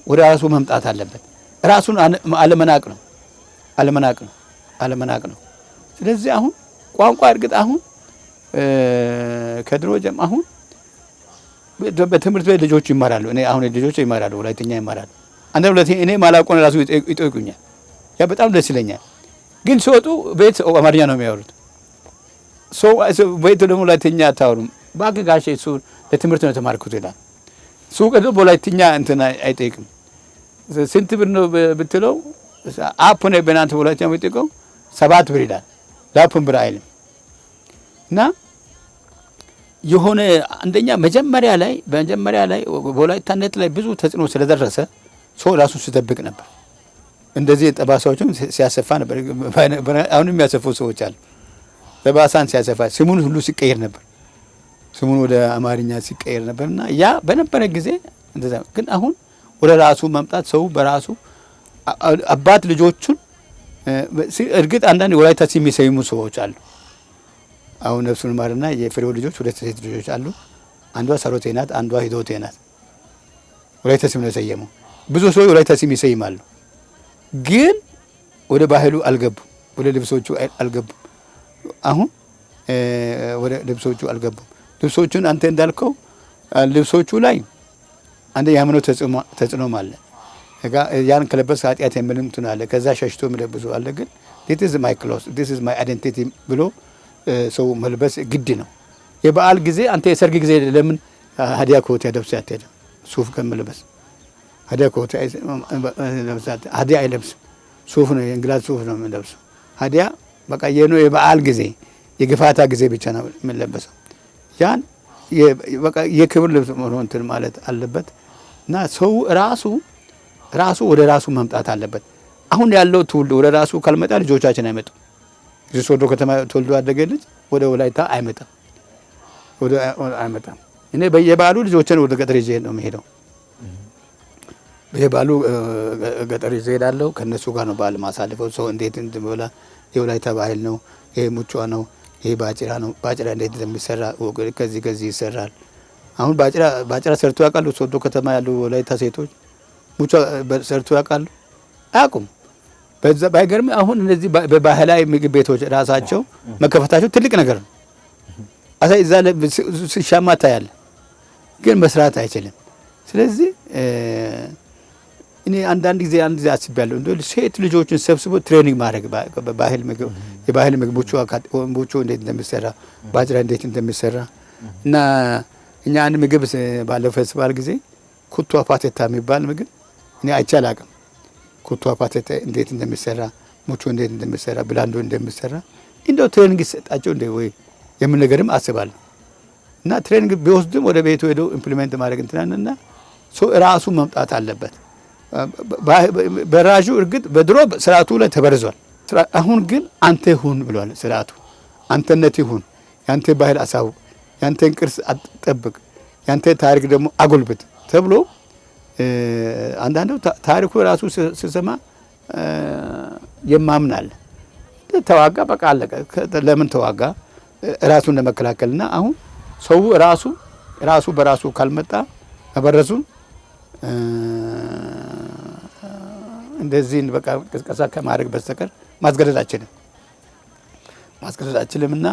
ወደ ራሱ መምጣት አለበት። ራሱን አለመናቅ ነው። ስለዚህ አሁን ቋንቋ እርግጥ አሁን ከድሮ አሁን በትምህርት ቤት ልጆች ይማራሉ። ልጆች ይማራሉ፣ ወላይተኛ ይማራሉ። አንዳንድ እኔ ማላውቀውን ራሱ ይጠይቁኛል። ያ በጣም ደስ ይለኛል። ግን ሲወጡ ቤት አማርኛ ነው የሚያወሩት። ቤት ደግሞ ወላይተኛ አታወሩም። እባክህ ጋሼ እሱ ለትምህርት ነው የተማርኩት ይላል። ሱቅ ደግሞ በወላይተኛ እንትን አይጠይቅም። ስንት ብር ነው ብትለው አፕ ነው በእናንተ ወላይተኛ የሚጠይቀው 7 ብር ይላል። ላፑን ብር አይልም። እና የሆነ አንደኛ መጀመሪያ ላይ በወላይታነት ላይ ብዙ ተጽዕኖ ስለደረሰ ሰው ራሱ ሲጠብቅ ነበር። እንደዚህ ጠባሳዎችም ሲያሰፋ ነበር። አሁንም የሚያሰፉ ሰዎች አሉ። ጠባሳን ሲያሰፋ ስሙን ሁሉ ሲቀየር ነበር። ስሙን ወደ አማርኛ ሲቀየር ነበርና ያ በነበረ ጊዜ እንደዛ። ግን አሁን ወደ ራሱ መምጣት ሰው በራሱ አባት ልጆቹን እርግጥ አንዳንድ ወላይታ የሚሰይሙ ሰዎች አሉ። አሁን ነፍሱን ማርና የፍሬው ልጆች 2 ሴት ልጆች አሉ። አንዷ ሰሮቴ ናት፣ አንዷ ሂዶቴ ናት። ወላይታ ስም ነው የሰየመው። ብዙ ሰው ወላይታ ስም ይሰይማሉ። ግን ወደ ባህሉ አልገቡም፣ ወደ ልብሶቹ አልገቡም። አሁን ወደ ልብሶቹ አልገቡም። ልብሶቹን አንተ እንዳልከው ልብሶቹ ላይ አንደ የሃይማኖት ተጽዕኖም አለ። ያን ከለበስ ኃጢአት የምልም እንትን አለ። ከዛ ሸሽቶ የሚለብሱ አለ። ግን this is my clothes, this is my identity ብሎ ሰው መልበስ ግድ ነው። የበዓል ጊዜ አንተ የሰርግ ጊዜ ለምን ሀዲያ ኮት ያደብስ አትሄድም? ሱፍ ከመልበስ ሀዲያ ኮት ለብሳት ሀዲያ አይለብስም። ሱፍ ነው የእንግላዝ ሱፍ ነው የሚለብሰው። ሀዲያ በቃ የበዓል ጊዜ የግፋታ ጊዜ ብቻ ነው የሚለበሰው። ያን በቃ የክብር ልብስ እንትን ማለት አለበት። እና ሰው ራሱ ወደ ራሱ መምጣት አለበት። አሁን ያለው ትውልድ ወደ ራሱ ካልመጣ ልጆቻችን አይመጡም። ሶዶ ከተማ ተወልዶ ያደገ ልጅ ወደ ወላይታ አይመጣም። እኔ በየበዓሉ ልጆችን ወደ ገጠር ይዤ ነው የምሄደው። በየበዓሉ ገጠር ይዤ እሄዳለሁ። ከነሱ ጋር ነው በዓል ማሳልፈው። ሰው እንዴት እንደሚበላ የወላይታ ባህል ነው። ይሄ ሙጫ ነው፣ ይሄ ባጭራ ነው። ባጭራ እንዴት እንደሚሰራ ከዚህ ይሰራል። አሁን ባጭራ ሰርቶ ያውቃሉ? ሶዶ ከተማ ያሉ ወላይታ ሴቶች ሙጫ ሰርቶ ያውቃሉ? አያውቁም። በዛ ባይገርም አሁን እነዚህ በባህላዊ ምግብ ቤቶች ራሳቸው መከፈታቸው ትልቅ ነገር ነው። አሳይ እዛ ሲሻማ ታያለ፣ ግን መስራት አይችልም። ስለዚህ እኔ አንዳንድ ጊዜ አስቤያለሁ እንደ ሴት ልጆችን ሰብስቦ ትሬኒንግ ማድረግ በባህል ምግብ የባህል ምግቦቹ እንዴት እንደሚሰራ ባጭራ እንዴት እንደሚሰራ እና እኛ አንድ ምግብ ባለው ፌስቲቫል ጊዜ ኩቱ አፓቴታ የሚባል ምግብ እኔ አይቼ አላውቅም። ኩቱ አፓቴታ እንዴት እንደሚሰራ ሙቹ እንዴት እንደሚሰራ ብላንዶ እንደሚሰራ እንደው ትሬኒንግ ይሰጣቸው እንደ ወይ የምን ነገርም አስባለሁ። እና ትሬኒንግ ቢወስድም ወደ ቤቱ ሄዶ ኢምፕሊሜንት ማድረግ እንትናንና ሰው ራሱ መምጣት አለበት። በራጁ እርግጥ በድሮ ስርዓቱ ላይ ተበርዟል። አሁን ግን አንተ ሁን ብሏል ስርዓቱ። አንተነት ይሁን፣ ያንተ ባህል አሳውቅ፣ ያንተን ቅርስ አጠብቅ፣ ያንተ ታሪክ ደግሞ አጎልብት ተብሎ አንዳንዱ ታሪኩ ራሱ ሲሰማ የማምናል ተዋጋ በቃ አለቀ። ለምን ተዋጋ? ራሱን ለመከላከልና አሁን ሰው ራሱ በራሱ ካልመጣ መበረዙን እንደዚህ በቃ ቅስቀሳ ከማድረግ በስተቀር ማስገደድ አችልምና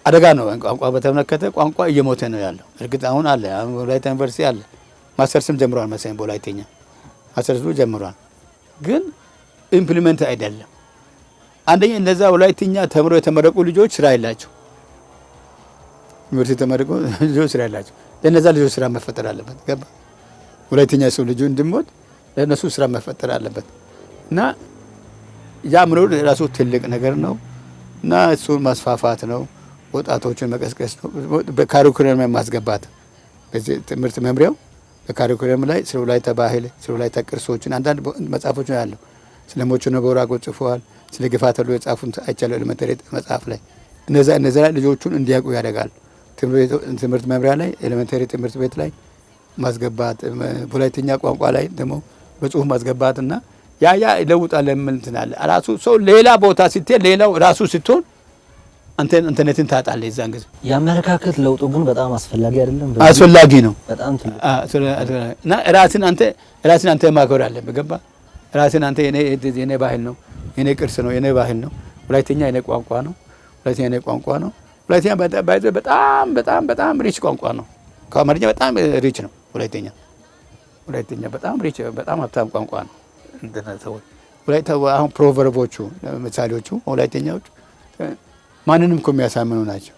አደጋ ነው። ቋንቋ በተመለከተ ቋንቋ እየሞተ ነው ያለው። እርግጥ አሁን አለ ወላይታ ዩኒቨርሲቲ አለ ማስተርስም ጀምሯል መሰለኝ በወላይተኛ ማስተርሱ ጀምሯል። ግን ኢምፕሊመንት አይደለም። አንደኛ እነዛ ወላይተኛ ተምሮ የተመረቁ ልጆች ስራ የላቸው። ዩኒቨርሲቲ ተመረቁ ልጆች ስራ የላቸው። ለነዛ ልጆች ስራ መፈጠር አለበት። ገባ ወላይተኛ ሰው ልጁ እንድሞት ለነሱ ስራ መፈጠር አለበት እና ያ መኖር ራሱ ትልቅ ነገር ነው እና እሱን ማስፋፋት ነው። ወጣቶችን መቀስቀስ ነው። በካሪኩለም ማስገባት በዚህ ትምህርት መምሪያው በካሪኩለም ላይ ስለ ወላይታ ባህል፣ ስለ ወላይታ ቅርሶችን አንዳንድ መጽሐፎች ነው ያለው። ስለ ሞቾ ነቦራጎ ጽፏል። ስለ ግፋተሉ የጻፉት አይቻለው ኤሌመንተሪ መጽሐፍ ላይ እነዛ ላይ ልጆቹን እንዲያውቁ ያደርጋል። ትምህርት መምሪያ ላይ ኤሌመንተሪ ትምህርት ቤት ላይ ማስገባት፣ ወላይተኛ ቋንቋ ላይ ደግሞ በጽሁፍ ማስገባትና ያ ይለውጣል። ለምንትናለ ራሱ ሰው ሌላ ቦታ ሲቴ ሌላው ራሱ ስትሆን አንተነትን ታጣለህ። እዛን ጊዜ የአመለካከት ለውጡ ግን በጣም አስፈላጊ አይደለም? አስፈላጊ ነው በጣም ትልቅ እና ራስን አንተ ማክበር አለብህ። ገባ ራስን አንተ የኔ ባህል ነው፣ የኔ ቅርስ ነው፣ የኔ ባህል ነው። ወላይተኛ የኔ ቋንቋ ነው። ወላይተኛ በጣም ሪች ቋንቋ ነው። ከአማርኛ በጣም ሪች ነው ወላይተኛ በጣም ሪች በጣም ሀብታም ቋንቋ ነው። እንደነሰዎች ወላይታ አሁን ፕሮቨርቦቹ ምሳሌዎቹ ወላይተኛዎቹ ማንንም እኮ የሚያሳምኑ ናቸው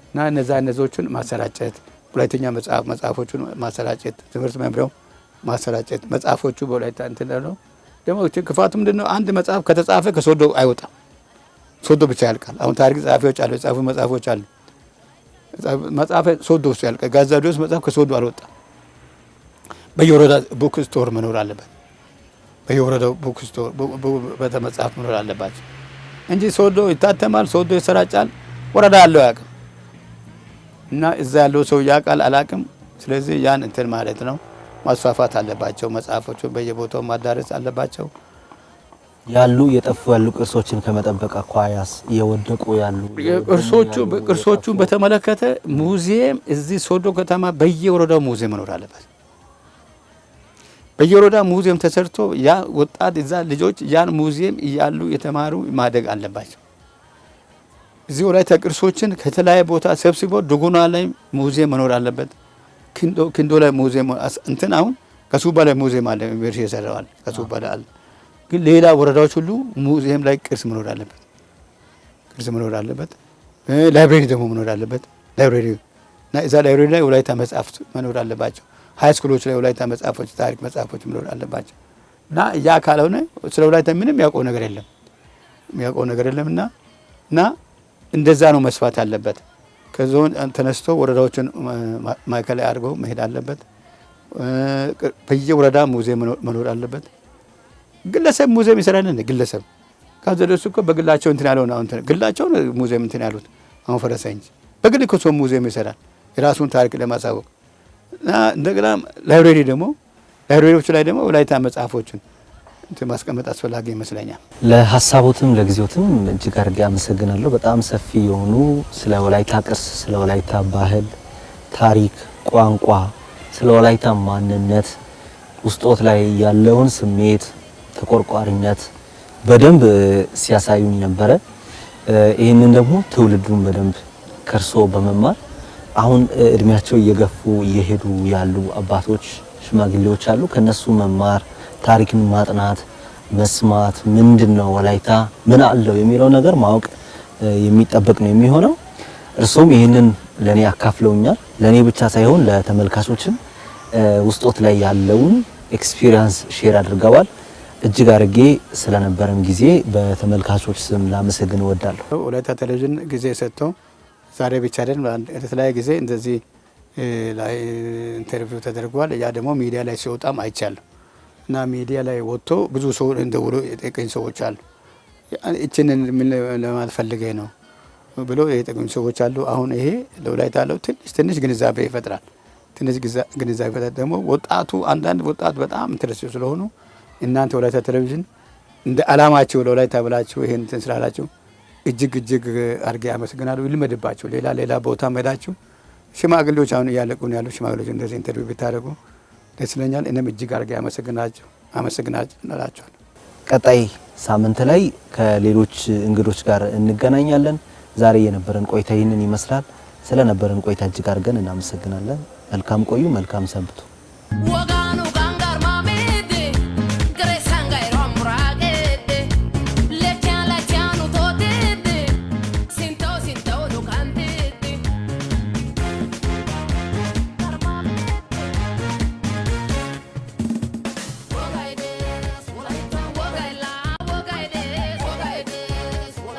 እና እነዚህን ማሰራጨት ወላይተኛ መጽሐፎቹን ማሰራጨት ትምህርት መምሪያው ማሰራጨት መጽሐፎቹ በወላይታ እንትን ነው። ደግሞ ክፋቱ ምንድነው? አንድ መጽሐፍ ከተጻፈ ከሶዶ አይወጣም። ሶዶ ብቻ ያልቃል። አሁን ታሪክ ጸሐፊዎች አሉ፣ የጻፉ መጽሐፎች አሉ። መጽሐፍ ሶዶ ውስጥ ያልቃል። ጋዛዲዮስ መጽሐፍ ከሶዶ አልወጣም። በየወረዳ ቡክ ስቶር መኖር አለበት። በየወረዳው ቡክ ስቶር በተመጽሐፍ መኖር አለባቸው እንጂ ሶዶ ይታተማል፣ ሶዶ ይሰራጫል። ወረዳ ያለው ያውቅም እና እዛ ያለው ሰው ያውቃል አላውቅም። ስለዚህ ያን እንትን ማለት ነው ማስፋፋት አለባቸው። መጽሐፎቹ በየቦታው ማዳረስ አለባቸው። የጠፉ ያሉ ቅርሶችን ከመጠበቅ አኳያስ የወደቁ ያሉ ቅርሶቹን በተመለከተ ሙዚየም እዚህ ሶዶ ከተማ በየወረዳው ሙዚየም መኖር አለበት። በየወረዳው ሙዚየም ተሰርቶ ያ ወጣት እዛ ልጆች ያን ሙዚየም እያሉ የተማሩ ማደግ አለባቸው። እዚህ ወላይታ ቅርሶችን ከተለያየ ቦታ ሰብስቦ ዱጉና ላይ ሙዚየም መኖር አለበት። ክንዶ ላይ ሙዚየም እንትን አሁን ከሱባ ላይ ሙዚየም አለ፣ ዩኒቨርሲቲ የሰራዋል ከሱባ ላይ አለ። ግን ሌላ ወረዳዎች ሁሉ ሙዚየም ላይ ቅርስ መኖር አለበት። ላይብሬሪ ደግሞ መኖር አለበት። ላይብሬሪ እና እዛ ላይብሬሪ ላይ ወላይታ መጽሐፍት መኖር አለባቸው። ሃይ ስኩሎች ላይ ወላይታ መጽሐፎች፣ ታሪክ መጽሐፎች መኖር አለባቸው። እና ያ ካልሆነ ስለ ወላይታ ምንም ያውቀው ነገር የለምና እና እንደዛ ነው መስፋት አለበት። ከዞን ተነስቶ ወረዳዎችን ማዕከላዊ አድርገው መሄድ አለበት። በየወረዳ ሙዚየም መኖር አለበት። ግለሰብ ሙዚየም ይሰራል። ግለሰብ ካዘደሱ እኮ በግላቸው እንትን ያለው ነው። ግላቸው ሙዚየም እንትን ያሉት አሁን ፈረሰኝ በግል እኮ ሰው ሙዚየም ይሰራል የራሱን ታሪክ ለማሳወቅ እና እንደገና ላይብሬሪዎች ላይ ደግሞ ወላይታ መጽሐፎችን እንትን ማስቀመጥ አስፈላጊ ይመስለኛል። ለሀሳቦትም ለጊዜዎትም እጅግ አድርጌ አመሰግናለሁ። በጣም ሰፊ የሆኑ ስለ ወላይታ ቅርስ፣ ስለ ወላይታ ባህል፣ ታሪክ፣ ቋንቋ፣ ስለ ወላይታ ማንነት ውስጦት ላይ ያለውን ስሜት ተቆርቋሪነት በደንብ ሲያሳዩኝ ነበረ። ይህንን ደግሞ ትውልዱን በደንብ ከርሶ በመማር አሁን እድሜያቸው እየገፉ እየሄዱ ያሉ አባቶች ሽማግሌዎች አሉ። ከነሱ መማር፣ ታሪክን ማጥናት፣ መስማት ምንድነው ወላይታ ምን አለው የሚለው ነገር ማወቅ የሚጠበቅ ነው የሚሆነው። እርሶም ይህንን ለኔ አካፍለውኛል። ለኔ ብቻ ሳይሆን ለተመልካቾችም ውስጦት ላይ ያለውን ኤክስፒሪየንስ ሼር አድርገዋል። እጅግ አድርጌ ስለነበረን ጊዜ በተመልካቾች ስም ላመሰግን እወዳለሁ። ወላይታ ቴሌቪዥን ጊዜ ሰጥቶ ዛሬ ብቻ አይደለም የተለያየ ጊዜ እንደዚህ ላይ ኢንተርቪው ተደርጓል። ያ ደግሞ ሚዲያ ላይ ሲወጣም አይቻለሁ እና ሚዲያ ላይ ወጥቶ ብዙ ሰው እንደውሎ የጠየቀኝ ሰዎች አሉ። እቺንን ምን ለማለት ፈልጌ ነው ብሎ የጠየቀኝ ሰዎች አሉ። አሁን ይሄ ለወላይታ ያለው ትንሽ ግንዛቤ ይፈጥራል። ደግሞ ወጣቱ አንዳንድ ወጣት በጣም ኢንተረስቲቭ ስለሆኑ እናንተ ወላይታ ቴሌቪዥን እንደ አላማችሁ ለወላይታ ብላችሁ ይሄን እንትን ስላላችሁ እጅግ አድርጌ አመሰግናለሁ። ይልመድባችሁ። ሌላ ቦታ መሄዳችሁ ሽማግሌዎች አሁን እያለቁ ነው ያሉ ሽማግሌዎች እንደዚህ ኢንተርቪው ብታደርጉ ደስ ይለኛል። እኔም እጅግ አድርጌ አመሰግናለሁ። ቀጣይ ሳምንት ላይ ከሌሎች እንግዶች ጋር እንገናኛለን። ዛሬ የነበረን ቆይታ ይህንን ይመስላል። ስለነበረን ቆይታ እጅግ አድርገን እናመሰግናለን። መልካም ቆዩ። መልካም ሰንብቱ።